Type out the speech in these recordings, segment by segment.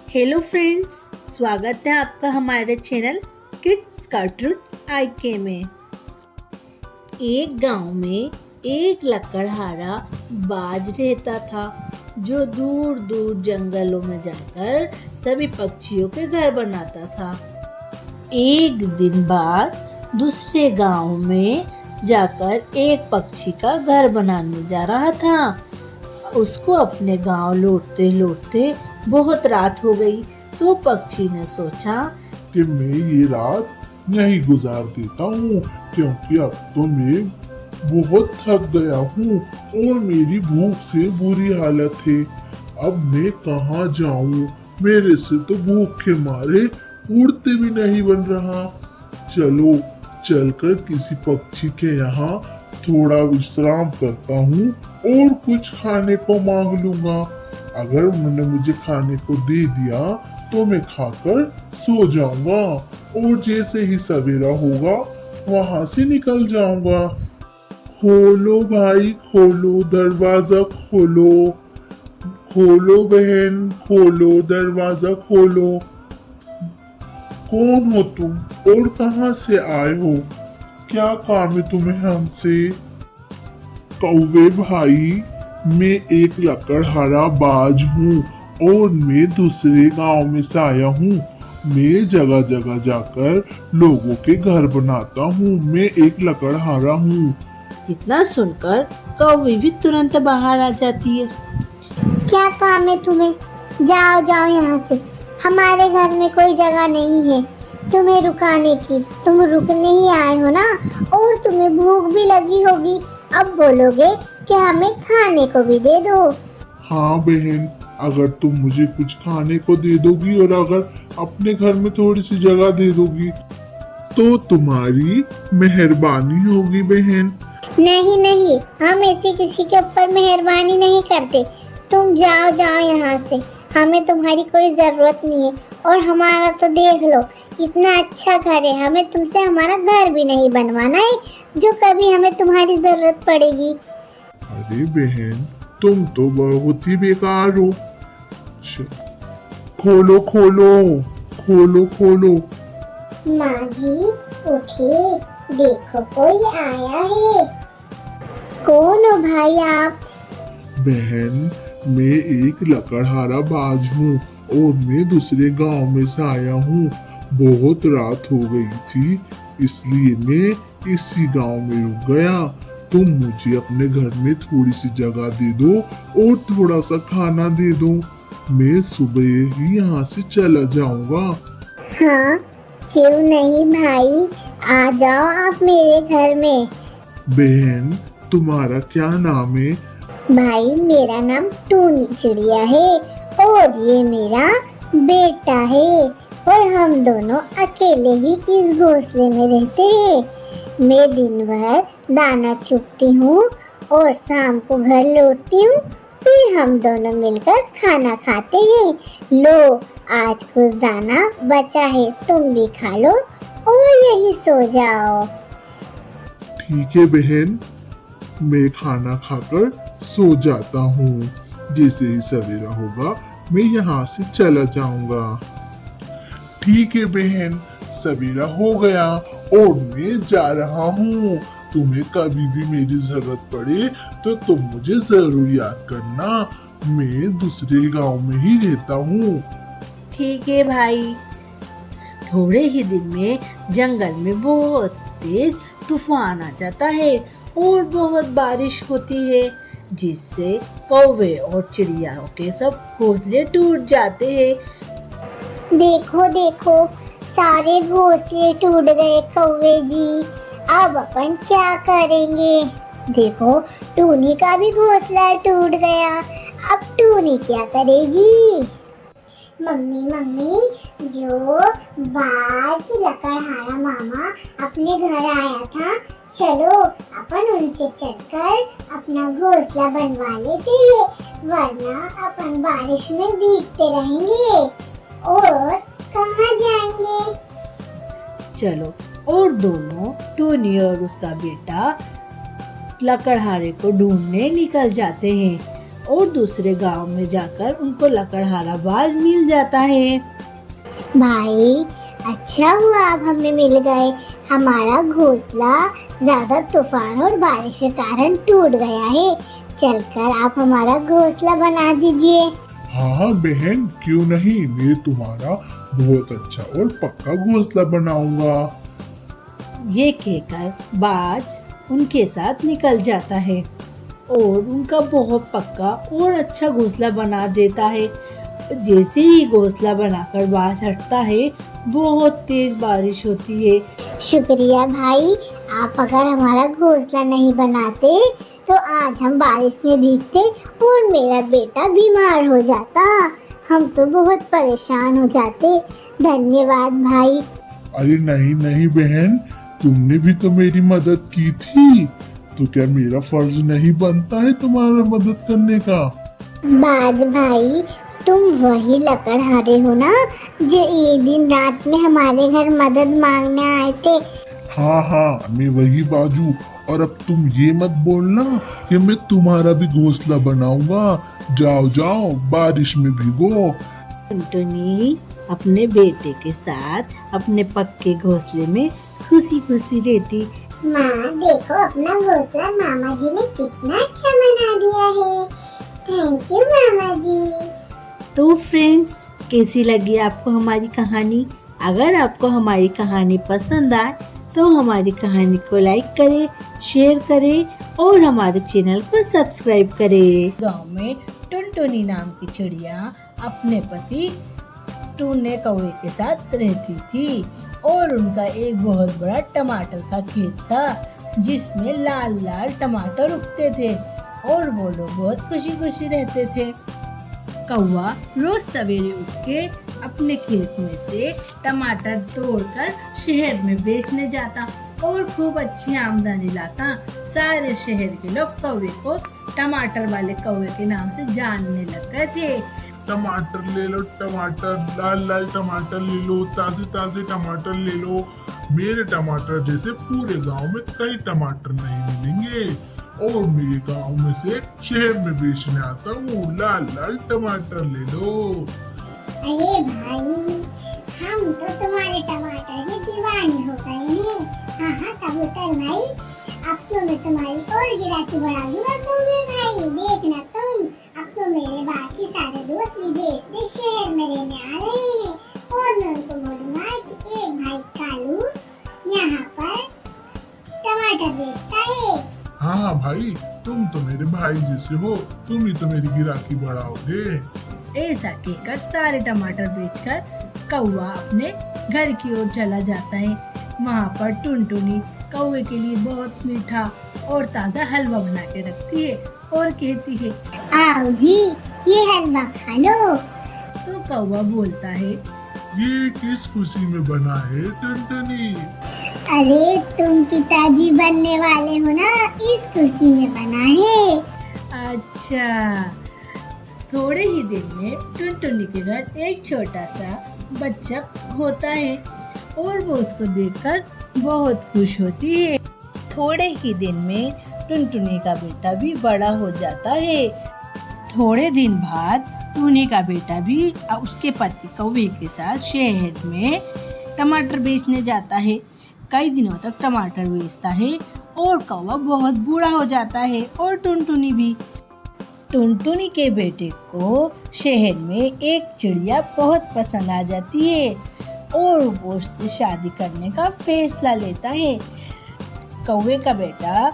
Hello friends, स्वागत है आपका हमारे चैनल किड्स कार्टून आईके में। एक गांव में एक लकड़हारा बाज रहता था जो दूर दूर जंगलों में जाकर सभी पक्षियों के घर बनाता था। एक दिन बाद दूसरे गांव में जाकर एक पक्षी का घर बनाने जा रहा था। उसको अपने गांव लौटते लौटते बहुत रात हो गई, तो पक्षी ने सोचा कि मैं ये रात यहीं गुजार देता हूँ, क्योंकि अब तो मैं बहुत थक गया हूँ और मेरी भूख से बुरी हालत है। अब मैं कहाँ जाऊँ? मेरे से तो भूख के मारे उड़ते भी नहीं बन रहा। चलो चलकर किसी पक्षी के यहाँ थोड़ा विश्राम करता हूँ और कुछ खाने को मांग लूंगा। अगर उन्होंने मुझे खाने को दे दिया तो मैं खाकर सो जाऊंगा और जैसे ही सवेरा होगा वहां से निकल जाऊंगा। खोलो भाई खोलो, दरवाजा खोलो, खोलो बहन खोलो, दरवाजा खोलो। कौन हो तुम और कहां से आए हो? क्या काम है तुम्हें हमसे? कौवे भाई, मैं एक लकड़हारा बाज हूँ और मैं दूसरे गांव में से आया हूँ। मैं जगह जगह जाकर लोगों के घर बनाता हूँ। मैं एक लकड़हारा हूँ। इतना सुनकर कौवी भी तुरंत बाहर आ जाती है। क्या काम है तुम्हें? जाओ जाओ यहाँ से, हमारे घर में कोई जगह नहीं है तुम्हें रुकाने की। तुम रुकने ही आए हो ना, और तुम्हें भूख भी लगी होगी। अब बोलोगे कि हमें खाने को भी दे दो। हाँ बहन, अगर तुम मुझे कुछ खाने को दे दोगी और अगर अपने घर में थोड़ी सी जगह दे दोगी तो तुम्हारी मेहरबानी होगी बहन। नहीं नहीं, हम ऐसे किसी के ऊपर मेहरबानी नहीं करते। तुम जाओ जाओ यहाँ से, हमें तुम्हारी कोई जरूरत नहीं है। और हमारा तो देख लो, इतना अच्छा घर है, हमें तुमसे हमारा घर भी नहीं बनवाना है जो कभी हमें तुम्हारी जरूरत पड़ेगी। अरे बहन, तुम तो बहुत ही बेकार हो। खोलो खोलो खोलो खोलो। माँ जी उठिए, देखो कोई आया है। कौन हो भाई आप? बहन, मैं एक लकड़हारा बाज हूँ और मैं दूसरे गांव में से आया हूँ। बहुत रात हो गई थी, इसलिए मैं इसी गांव में रुक गया। तुम मुझे अपने घर में थोड़ी सी जगह दे दो और थोड़ा सा खाना दे दो। मैं सुबह ही यहाँ से चला जाऊंगा। हाँ क्यों नहीं भाई, आ जाओ आप मेरे घर में। बहन, तुम्हारा क्या नाम है? भाई मेरा नाम टूनी चिड़िया है और ये मेरा बेटा है, और हम दोनों अकेले ही इस घोंसले में रहते हैं। मैं दिन भर दाना चुगती हूँ और शाम को घर लौटती हूँ, फिर हम दोनों मिलकर खाना खाते हैं। लो, आज कुछ दाना बचा है, तुम भी खा लो और यही सो जाओ। ठीक है बहन, मैं खाना खाकर सो जाता हूँ। जैसे ही सवेरा होगा मैं यहाँ से चला जाऊंगा। ठीक है बहन, सवेरा हो गया और मैं जा रहा हूँ। तुम्हें कभी भी मेरी जरूरत पड़े तो तुम मुझे जरूर याद करना। मैं दूसरे गांव में ही रहता हूँ। ठीक है भाई। थोड़े ही दिन में जंगल में बहुत तेज तूफान आ जाता है और बहुत बारिश होती है, जिससे कौवे और चिड़ियाओं के सब घोंसले टूट जाते हैं। देखो देखो, सारे घोंसले टूट गए कौवे जी। अब अपन क्या करेंगे? देखो, टूनी का भी घोंसला टूट गया। अब टूनी क्या करेगी? मम्मी मम्मी, जो बाज लकड़हारा मामा अपने घर आया था, चलो अपन उनसे चलकर अपना घोंसला बनवा लेते हैं, वरना अपन बारिश में भीगते रहेंगे और कहाँ जाएंगे। चलो, और दोनों टूनी और उसका बेटा लकड़हारे को ढूंढने निकल जाते हैं। और दूसरे गांव में जाकर उनको लकड़हारा बाज मिल जाता है। भाई अच्छा हुआ आप हमें मिल गए। हमारा घोंसला ज्यादा तूफान और बारिश के कारण टूट गया है। चलकर आप हमारा घोंसला बना दीजिए। हाँ बहन, क्यों नहीं, मैं तुम्हारा बहुत अच्छा और पक्का घोंसला बनाऊंगा। ये कहकर बाज उनके साथ निकल जाता है और उनका बहुत पक्का और अच्छा घोंसला बना देता है। जैसे ही घोंसला बनाकर बाज हटता है, बहुत तेज बारिश होती है। शुक्रिया भाई, आप अगर हमारा घोंसला नहीं बनाते तो आज हम बारिश में भीगते और मेरा बेटा बीमार हो जाता। हम तो बहुत परेशान हो जाते। धन्यवाद भाई। अरे नहीं नहीं बहन, तुमने भी तो मेरी मदद की थी, तो क्या मेरा फर्ज नहीं बनता है तुम्हारा मदद करने का? बाज भाई, तुम वही लकड़हारे हो ना जो एक दिन रात में हमारे घर मदद मांगने आए थे? हाँ हाँ, मैं वही बाजू। और अब तुम ये मत बोलना कि मैं तुम्हारा भी घोंसला बनाऊंगा। जाओ जाओ, बारिश में भीगो। टुनटुनी अपने बेटे के साथ अपने पक्के घोंसले में खुशी खुशी रहती। माँ देखो, अपना घोंसला मामा जी ने कितना अच्छा बना दिया है। थैंक यू मामा जी। तो फ्रेंड्स, कैसी लगी आपको हमारी कहानी? अगर आपको हमारी कहानी पसंद आए तो हमारी कहानी को लाइक करें, शेयर करें और हमारे चैनल को सब्सक्राइब करें। गांव में टुनटुनी नाम की चिड़िया अपने पति टूने कौवे के साथ रहती थी और उनका एक बहुत बड़ा टमाटर का खेत था जिसमें लाल लाल टमाटर उगते थे और वो लोग बहुत खुशी खुशी रहते थे। कौवा रोज सवेरे उठ के अपने खेत में से टमाटर तोड़कर शहर में बेचने जाता और खूब अच्छी आमदनी लाता। सारे शहर के लोग कौवे को टमाटर वाले कौवे के नाम से जानने लग गए थे। टमाटर ले लो, टमाटर, लाल लाल टमाटर ले लो, ताजे ताजे टमाटर ले लो। मेरे टमाटर जैसे पूरे गांव में कई टमाटर नहीं मिलेंगे और मेरे गांव में से शहर में बेचने आता हूँ। लाल लाल टमाटर ले लो। अरे भाई, हम तो तुम्हारे टमाटर के दीवाने हो गए हैं। हाँ हाँ कबूतर भाई, अब तो मैं तुम्हारी और गिराकी बढ़ा दूंगा। तुम्हें भाई देखना तुम, अब तो मेरे बाकी सारे दोस्त विदेश से शहर में रहने आ रहे हैं और मैं उनको बोलूंगा कि एक भाई कालू यहाँ पर टमाटर बेचता है। हाँ भाई, तुम तो मेरे भाई जैसे हो, तुम ही तो मेरी गिराकी बढ़ाओगे। ऐसा कहकर सारे टमाटर बेचकर कौवा अपने घर की ओर चला जाता है। वहाँ पर टुनटुनी कौवे के लिए बहुत मीठा और ताज़ा हलवा बना के रखती है और कहती है, आओ जी, ये हलवा खा लो। तो कौवा बोलता है, ये किस खुशी में बना है टुनटुनी? अरे तुम पिताजी बनने वाले हो ना, इस खुशी में बना है। अच्छा। थोड़े ही दिन में टुनटुनी के घर एक छोटा सा बच्चा होता है और वो उसको देखकर बहुत खुश होती है। थोड़े ही दिन में टुनटुनी का बेटा भी बड़ा हो जाता है। थोड़े दिन बाद टुनी का बेटा भी उसके पति कौवे के साथ शहर में टमाटर बेचने जाता है। कई दिनों तक टमाटर बेचता है और कौवा बहुत बूढ़ा हो जाता है और टुनटुनी भी। टुनटुनी के बेटे को शहर में एक चिड़िया बहुत पसंद आ जाती है और वो उससे शादी करने का फैसला लेता है। कौवे का बेटा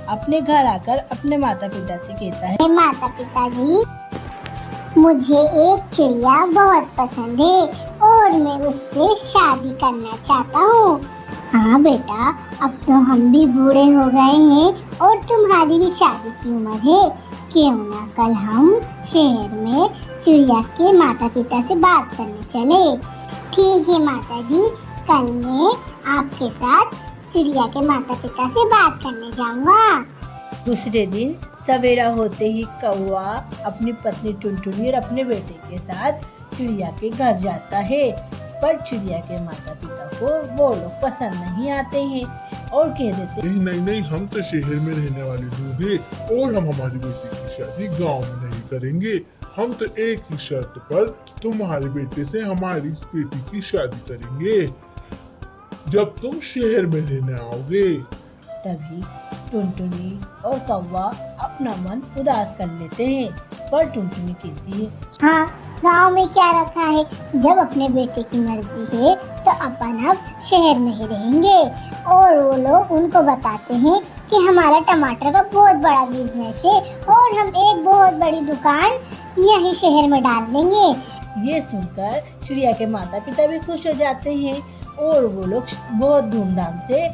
अपने घर आकर अपने माता पिता से कहता है, माता पिताजी, मुझे एक चिड़िया बहुत पसंद है और मैं उससे शादी करना चाहता हूँ। हाँ बेटा, अब तो हम भी बूढ़े हो गए हैं और तुम्हारी भी शादी की उम्र है। क्यों ना कल हम शहर में चिड़िया के माता पिता से बात करने चले। ठीक है माता जी, कल मैं आपके साथ चिड़िया के माता पिता से बात करने जाऊंगा। दूसरे दिन सवेरा होते ही कौवा अपनी पत्नी टुनटुनी और अपने बेटे के साथ चिड़िया के घर जाता है, पर चिड़िया के माता पिता को वो लोग पसंद नहीं आते हैं और कह देते, नहीं नहीं नहीं, हम तो शहर में रहने वाले लोग हैं और हम हमारी बेटी की शादी गांव में नहीं करेंगे। हम तो एक ही शर्त पर तुम्हारे बेटे से हमारी बेटी की शादी करेंगे, जब तुम शहर में रहने आओगे। तभी टुनटुनी और कौवा अपना मन उदास कर लेते हैं, पर टुनटुनी कहती है, हाँ, गांव में क्या रखा है, जब अपने बेटे की मर्जी है तो अपन अब शहर में ही रहेंगे। और वो लोग उनको बताते हैं कि हमारा टमाटर का बहुत बड़ा बिजनेस है और हम एक बहुत बड़ी दुकान यही शहर में डाल देंगे। ये सुनकर चिड़िया के माता पिता भी खुश हो जाते हैं और वो लोग बहुत धूमधाम से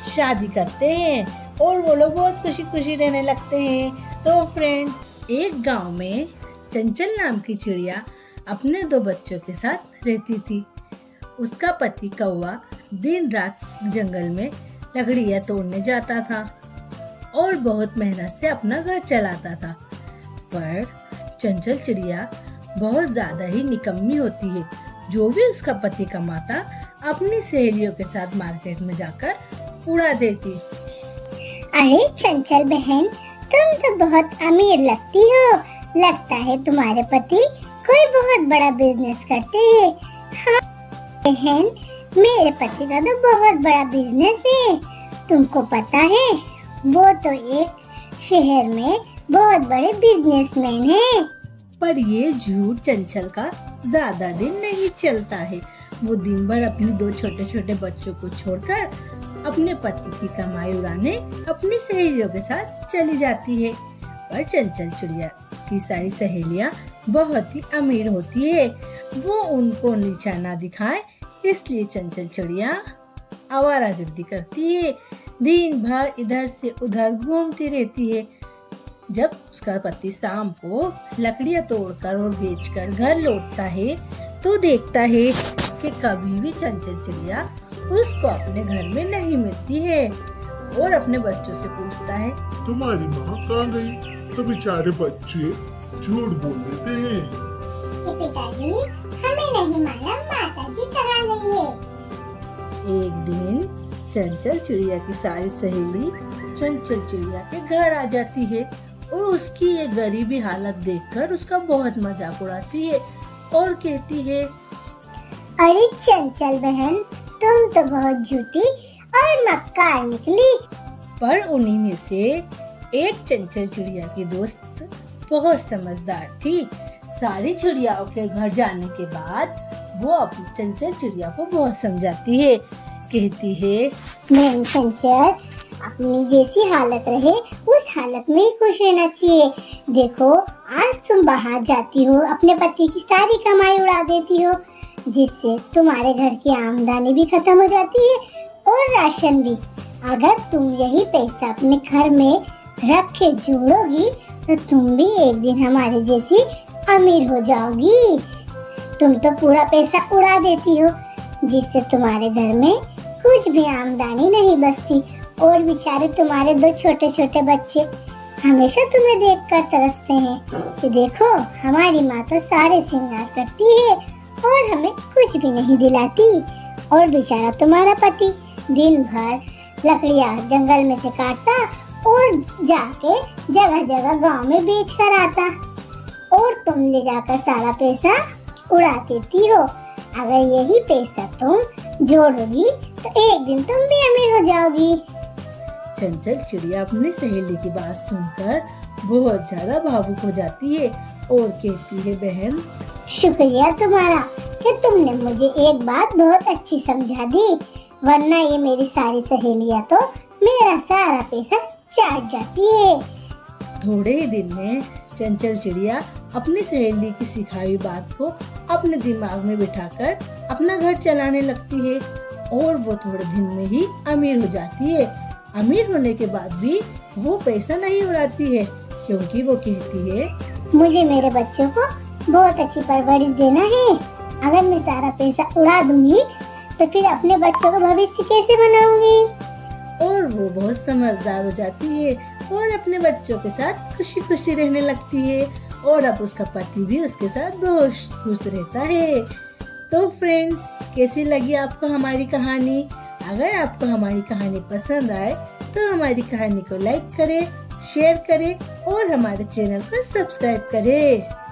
शादी करते हैं और वो लोग बहुत खुशी खुशी रहने लगते हैं। तो फ्रेंड्स, एक गांव में चंचल नाम की चिड़िया अपने 2 बच्चों के साथ रहती थी। उसका पति कौवा दिन रात जंगल में लकड़ियाँ तोड़ने जाता था और बहुत मेहनत से अपना घर चलाता था। पर चंचल चिड़िया बहुत ज्यादा ही निकम्मी होती है। जो भी उसका पति कमाता अपनी सहेलियों के साथ मार्केट में जाकर उड़ा देती। अरे चंचल बहन, तुम तो बहुत अमीर लगती हो। लगता है तुम्हारे पति कोई बहुत बड़ा बिजनेस करते हैं। हाँ बहन, मेरे पति का तो बहुत बड़ा बिजनेस है। तुमको पता है, वो तो एक शहर में बहुत बड़े बिजनेसमैन हैं। पर ये झूठ चंचल का ज्यादा दिन नहीं चलता है। वो दिन भर अपने 2 छोटे छोटे बच्चों को छोड़कर अपने पति की कमाई उड़ाने अपनी सहेलियों के साथ चली जाती है। पर चंचल चिड़िया की सारी सहेलियां बहुत ही अमीर होती है। वो उनको नीचा ना दिखाए, इसलिए चंचल चिड़िया आवारागर्दी करती है। दिन भर इधर से उधर घूमती रहती है। जब उसका पति शाम को लकड़ियां तोड़कर और बेचकर घर लौटता है तो देखता है कि कभी भी चंचल चिड़िया उसको अपने घर में नहीं मिलती है और अपने बच्चों से पूछता है, तुम्हारी माँ कहाँ गई? तो बेचारे बच्चे झूठ बोल देते हैं। पिताजी, हमें नहीं मालूम माताजी कहाँ गई है। एक दिन चंचल चिड़िया की सारी सहेली चंचल चिड़िया के घर आ जाती है और उसकी ये गरीबी हालत देखकर उसका बहुत मजाक उड़ाती है और कहती है, अरे चंचल बहन, तुम तो बहुत झूठी और मक्कार निकली। पर उन्हीं में से एक चंचल चिड़िया की दोस्त बहुत समझदार थी। सारी चिड़ियाओं के घर जाने के बाद वो अपनी चंचल चिड़िया को बहुत समझाती है। कहती है, बहन चंचल, अपनी जैसी हालत रहे उस हालत में ही खुश रहना चाहिए। देखो, आज तुम बाहर जाती हो, अपने पति की सारी कमाई उड़ा देती हो, जिससे तुम्हारे घर की आमदनी भी खत्म हो जाती है और राशन भी। अगर तुम यही पैसा अपने घर में रख के जोड़ोगी तो तुम भी एक दिन हमारे जैसी अमीर हो जाओगी। तुम तो पूरा पैसा उड़ा देती हो, जिससे तुम्हारे घर में कुछ भी आमदनी नहीं बचती और बेचारे तुम्हारे 2 छोटे छोटे बच्चे हमेशा तुम्हें देखकर तरसते हैं कि देखो, हमारी माँ तो सारे श्रृंगार करती है और हमें कुछ भी नहीं दिलाती। और बेचारा तुम्हारा पति दिन भर लकड़ियाँ जंगल में से काटता और जाके जगह जगह गांव में बेच कर आता और तुम ले जाकर सारा पैसा उड़ा देती हो। अगर यही पैसा तुम जोड़ोगी तो एक दिन तुम भी अमीर हो जाओगी। चंचल चिड़िया अपनी सहेली की बात सुनकर बहुत ज्यादा भावुक हो जाती है और कहती है, बहन, शुक्रिया तुम्हारा कि तुमने मुझे एक बात बहुत अच्छी समझा दी, वरना ये मेरी सारी सहेलियां तो मेरा सारा पैसा चाट जाती है। थोड़े ही दिन में चंचल चिड़िया अपनी सहेली की सिखाई बात को अपने दिमाग में बिठाकर अपना घर चलाने लगती है और वो थोड़े दिन में ही अमीर हो जाती है। अमीर होने के बाद भी वो पैसा नहीं उड़ाती है, क्योंकि वो कहती है, मुझे मेरे बच्चों को बहुत अच्छी परवरिश देना है। अगर मैं सारा पैसा उड़ा दूंगी तो फिर अपने बच्चों का भविष्य कैसे बनाऊंगी। और वो बहुत समझदार हो जाती है और अपने बच्चों के साथ खुशी खुशी रहने लगती है और अब उसका पति भी उसके साथ बहुत खुश रहता है। तो फ्रेंड्स, कैसी लगी आपको हमारी कहानी? अगर आपको हमारी कहानी पसंद आए तो हमारी कहानी को लाइक करें, शेयर करें और हमारे चैनल को सब्सक्राइब करें।